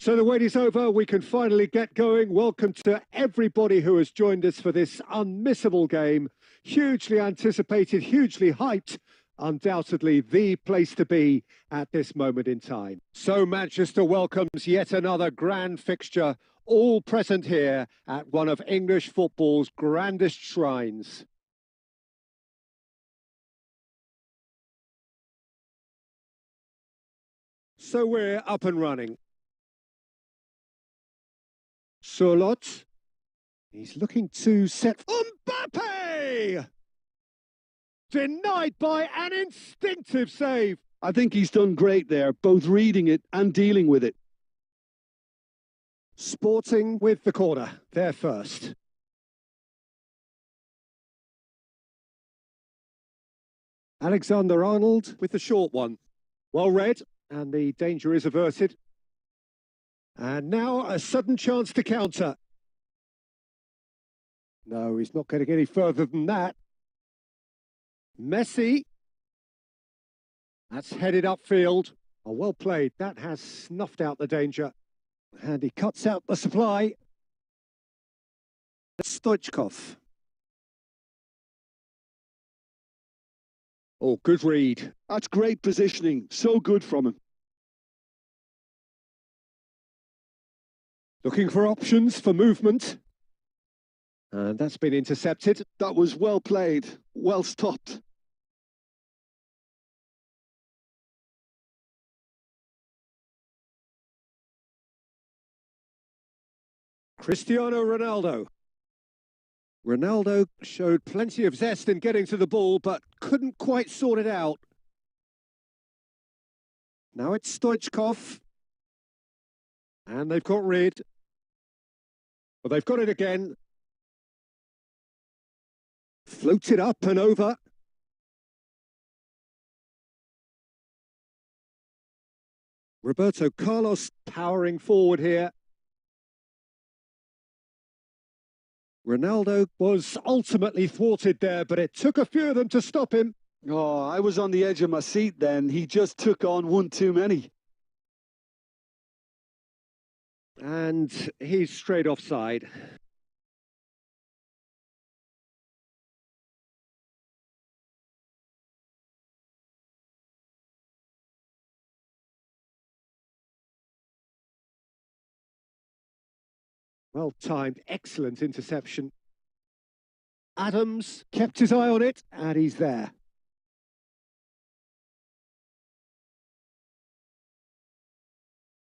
So the wait is over. We can finally get going. Welcome to everybody who has joined us for this unmissable game. Hugely anticipated, hugely hyped. Undoubtedly the place to be at this moment in time. So Manchester welcomes yet another grand fixture, all present here at one of English football's grandest shrines. So we're up and running. Surlot. He's looking to set Mbappe! Denied by an instinctive save. I think he's done great there, both reading it and dealing with it. Sporting with the corner, there first. Alexander-Arnold with the short one. Well read, and the danger is averted. And now a sudden chance to counter. No, he's not going to get any further than that. Messi. That's headed upfield. Oh, well played. That has snuffed out the danger. And he cuts out the supply. Stoichkov. Oh, good read. That's great positioning. So good from him. Looking for options for movement. And that's been intercepted. That was well played. Well stopped. Cristiano Ronaldo. Ronaldo showed plenty of zest in getting to the ball, but couldn't quite sort it out. Now it's Stoichkov. And they've got rid. Well, they've got it again. Floated up and over. Roberto Carlos powering forward here. Ronaldo was ultimately thwarted there, but it took a few of them to stop him. Oh, I was on the edge of my seat then. He just took on one too many. And he's straight offside. Well timed, excellent interception. Adams kept his eye on it, and he's there.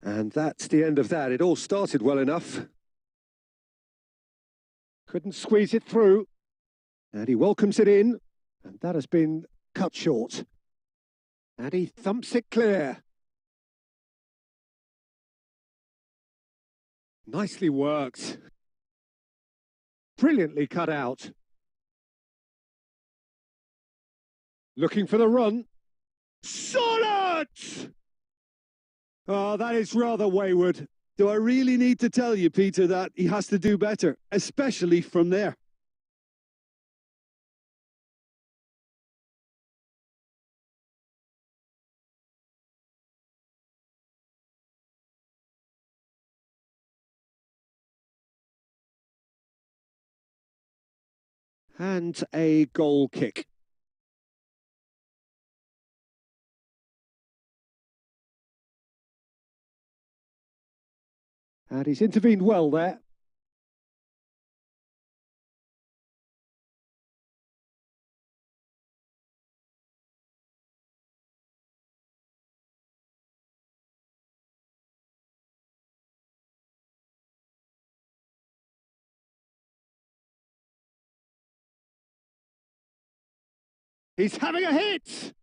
And that's the end of that. It all started well enough. Couldn't squeeze it through. And he welcomes it in. And that has been cut short. And he thumps it clear. Nicely worked. Brilliantly cut out. Looking for the run. Solid! Oh, that is rather wayward. Do I really need to tell you, Peter, that he has to do better, especially from there? And a goal kick. And he's intervened well there. He's having a hit!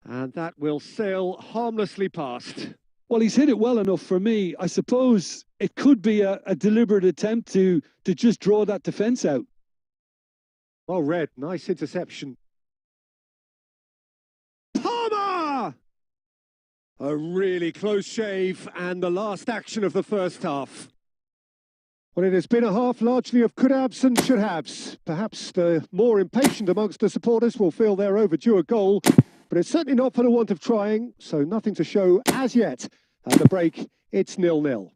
And that will sail harmlessly past. Well, he's hit it well enough for me. I suppose it could be a deliberate attempt to just draw that defence out. Well read, nice interception. Palmer! A really close shave, and the last action of the first half. Well, it has been a half largely of could-haves and should-haves. Perhaps the more impatient amongst the supporters will feel they're overdue a goal, but it's certainly not for the want of trying, so nothing to show as yet. At the break, it's 0-0.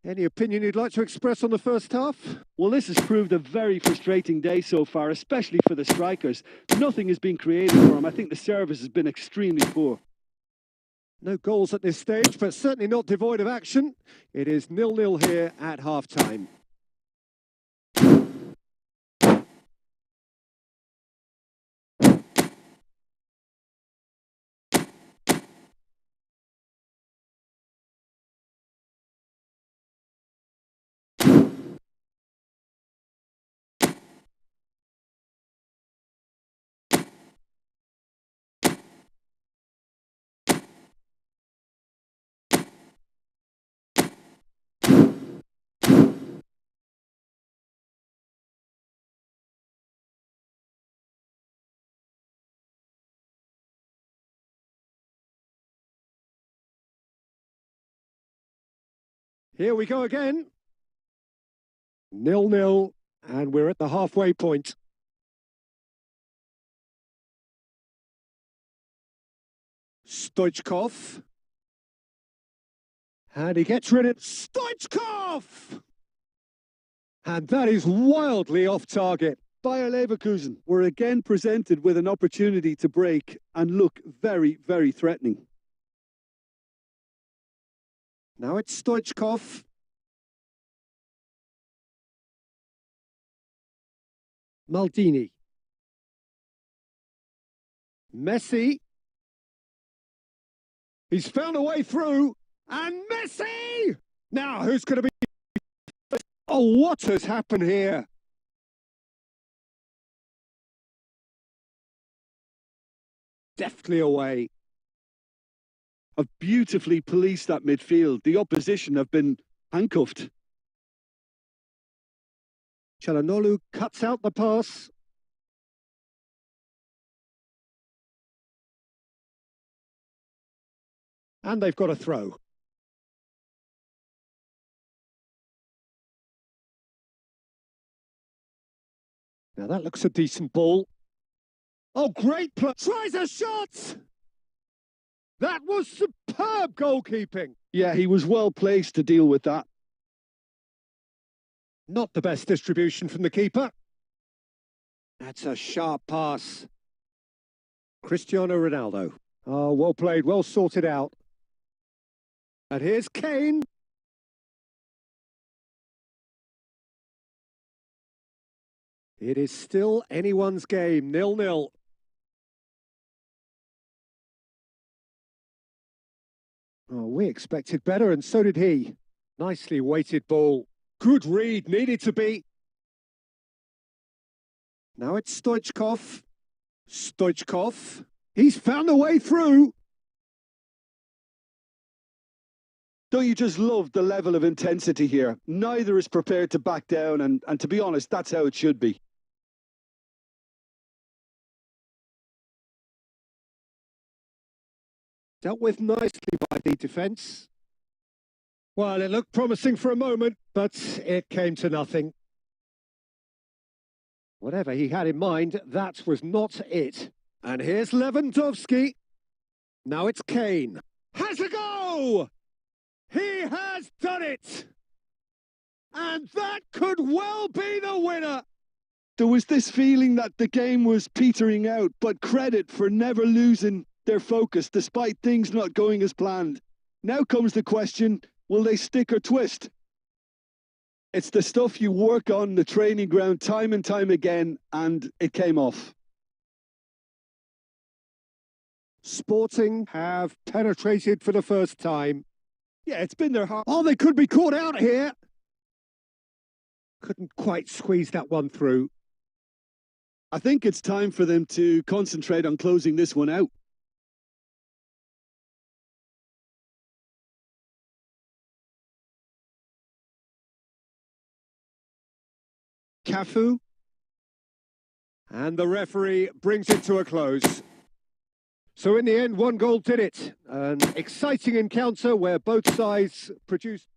Any opinion you'd like to express on the first half? Well, this has proved a very frustrating day so far, especially for the strikers. Nothing has been created for them. I think the service has been extremely poor. No goals at this stage, but certainly not devoid of action. It is 0-0 here at half-time. Here we go again. 0-0, and we're at the halfway point. Stoichkov. And he gets rid of Stoichkov! And that is wildly off target. Bayer Leverkusen were again presented with an opportunity to break and look very, very threatening. Now it's Stoichkov. Maldini. Messi. He's found a way through. And Messi! Now, who's going to be Oh, what has happened here? Deftly away. Have beautifully policed that midfield. The opposition have been handcuffed. Çalhanoğlu cuts out the pass. And they've got a throw. Now that looks a decent ball. Oh, great play. Tries a shot! That was superb goalkeeping. Yeah, he was well placed to deal with that. Not the best distribution from the keeper. That's a sharp pass. Cristiano Ronaldo. Oh, well played, well sorted out. And here's Kane. It is still anyone's game, 0-0. Oh, we expected better, and so did he. Nicely weighted ball. Good read, needed to be. Now it's Stoichkov. Stoichkov. He's found a way through. Don't you just love the level of intensity here? Neither is prepared to back down, and to be honest, that's how it should be. Dealt with nicely by the defence. Well, it looked promising for a moment, but it came to nothing. Whatever he had in mind, that was not it. And here's Lewandowski. Now it's Kane. Has a go! He has done it! And that could well be the winner! There was this feeling that the game was petering out, but credit for never losing their focus despite things not going as planned. Now comes the question, will they stick or twist? It's the stuff you work on the training ground time and time again, and it came off. Sporting have penetrated for the first time. Yeah, it's been their heart. Oh, they could be caught out here. Couldn't quite squeeze that one through. I think it's time for them to concentrate on closing this one out. Cafu. And the referee brings it to a close. So in the end, one goal did it. An exciting encounter where both sides produced.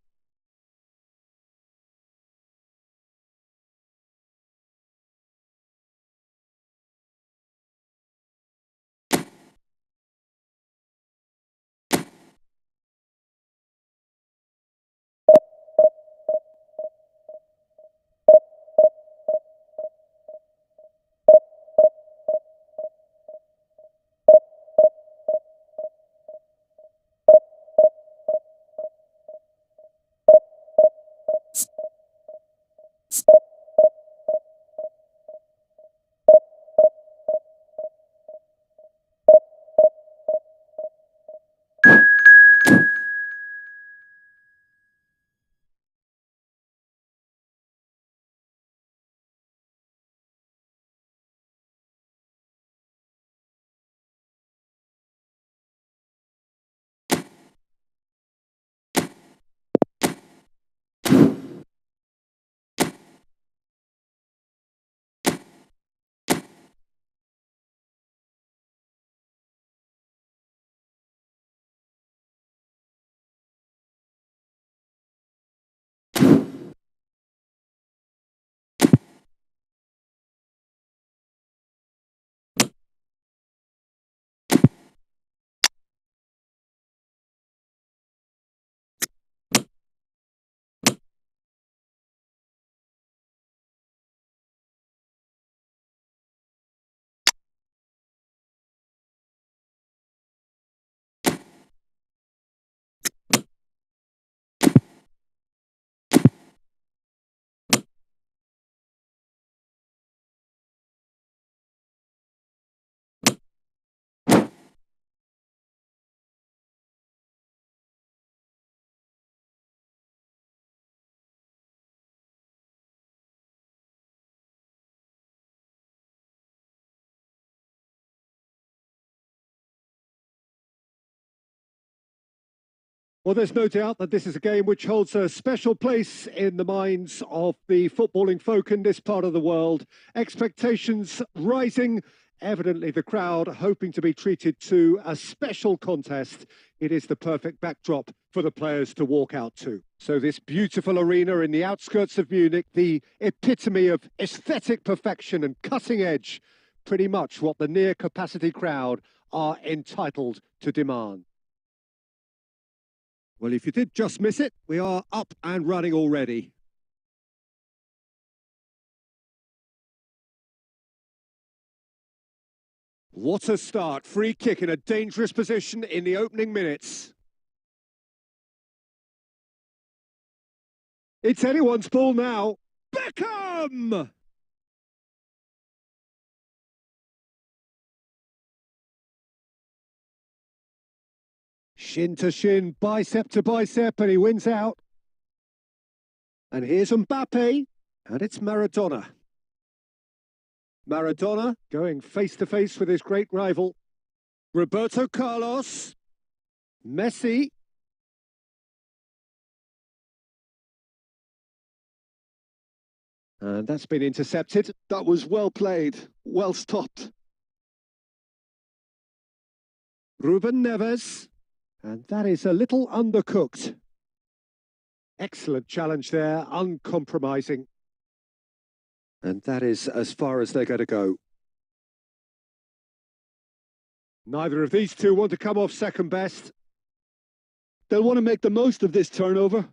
Well, there's no doubt that this is a game which holds a special place in the minds of the footballing folk in this part of the world. Expectations rising. Evidently, the crowd hoping to be treated to a special contest. It is the perfect backdrop for the players to walk out to. So this beautiful arena in the outskirts of Munich, the epitome of aesthetic perfection and cutting edge, pretty much what the near capacity crowd are entitled to demand. Well, if you did just miss it, we are up and running already. What a start. Free kick in a dangerous position in the opening minutes. It's anyone's ball now. Beckham! Shin to shin, bicep to bicep, and he wins out. And here's Mbappe, and it's Maradona. Maradona going face to face with his great rival. Roberto Carlos. Messi. And that's been intercepted. That was well played, well stopped. Ruben Neves. And that is a little undercooked. Excellent challenge there, uncompromising. And that is as far as they're going to go. Neither of these two want to come off second best. They'll want to make the most of this turnover.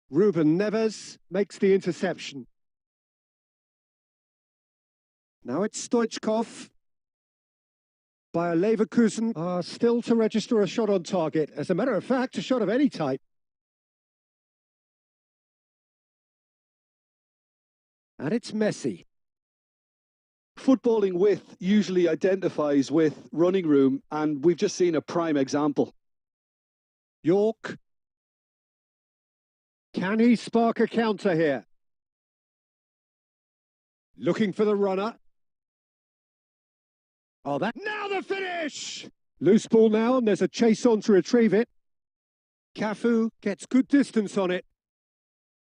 Ruben Neves makes the interception. Now it's Stoichkov. Bayer Leverkusen are still to register a shot on target. As a matter of fact, a shot of any type. And it's Messi. Footballing width usually identifies with running room, and we've just seen a prime example. York. Can he spark a counter here? Looking for the runner. Oh, that... Now the finish! Loose ball now, and there's a chase on to retrieve it. Cafu gets good distance on it.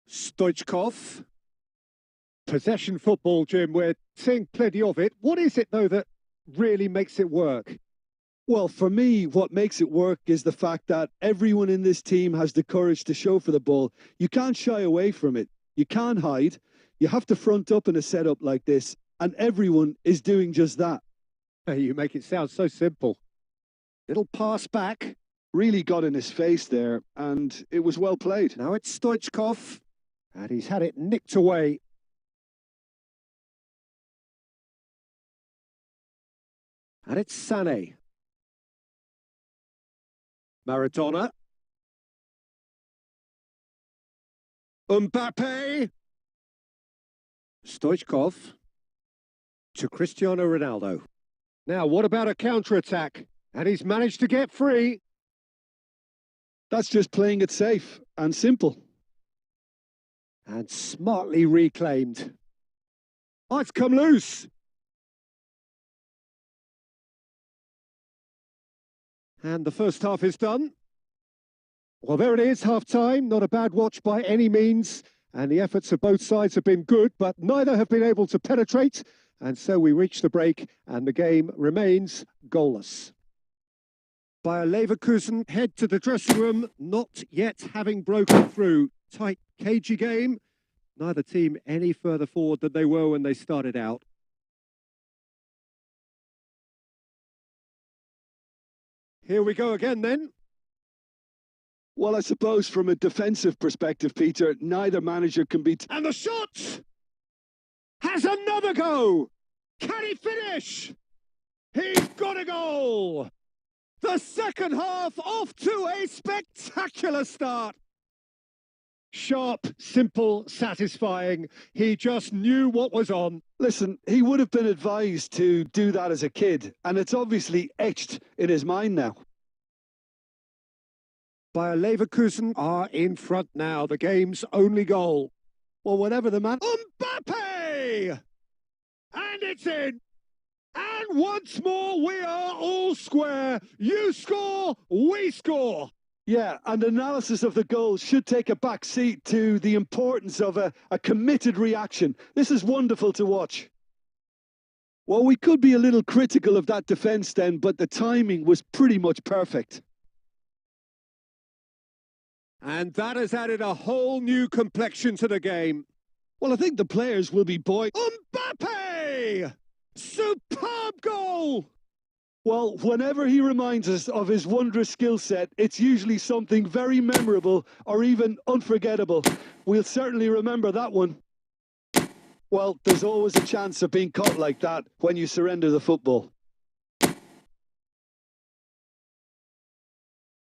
Stoichkov. Possession football, Jim, we're seeing plenty of it. What is it, though, that really makes it work? Well, for me, what makes it work is the fact that everyone in this team has the courage to show for the ball. You can't shy away from it. You can't hide. You have to front up in a setup like this, and everyone is doing just that. You make it sound so simple. Little pass back. Really got in his face there, and it was well played. Now it's Stoichkov, and he's had it nicked away. And it's Sané. Maradona. Mbappe. Stoichkov to Cristiano Ronaldo. Now, what about a counter-attack? And he's managed to get free. That's just playing it safe and simple. And smartly reclaimed. Oh, it's come loose. And the first half is done. Well, there it is, half-time. Not a bad watch by any means. And the efforts of both sides have been good, but neither have been able to penetrate. And so we reach the break, and the game remains goalless. Bayer Leverkusen head to the dressing room, not yet having broken through. Tight, cagey game. Neither team any further forward than they were when they started out. Here we go again then. Well, I suppose from a defensive perspective, Peter, neither manager can beat... And the shot! Has another go! Can he finish? He's got a goal! The second half off to a spectacular start. Sharp, simple, satisfying. He just knew what was on. Listen, he would have been advised to do that as a kid, and it's obviously etched in his mind now. Bayer Leverkusen are in front now, the game's only goal. Well, whatever the man... Mbappe! And it's in! And once more, we are all square. You score, we score. Yeah, and analysis of the goal should take a back seat to the importance of a committed reaction. This is wonderful to watch. Well, we could be a little critical of that defence then, but the timing was pretty much perfect. And that has added a whole new complexion to the game. Well, I think the players will be buoyed. Mbappe! Superb goal! Well, whenever he reminds us of his wondrous skill set, it's usually something very memorable or even unforgettable. We'll certainly remember that one. Well, there's always a chance of being caught like that when you surrender the football.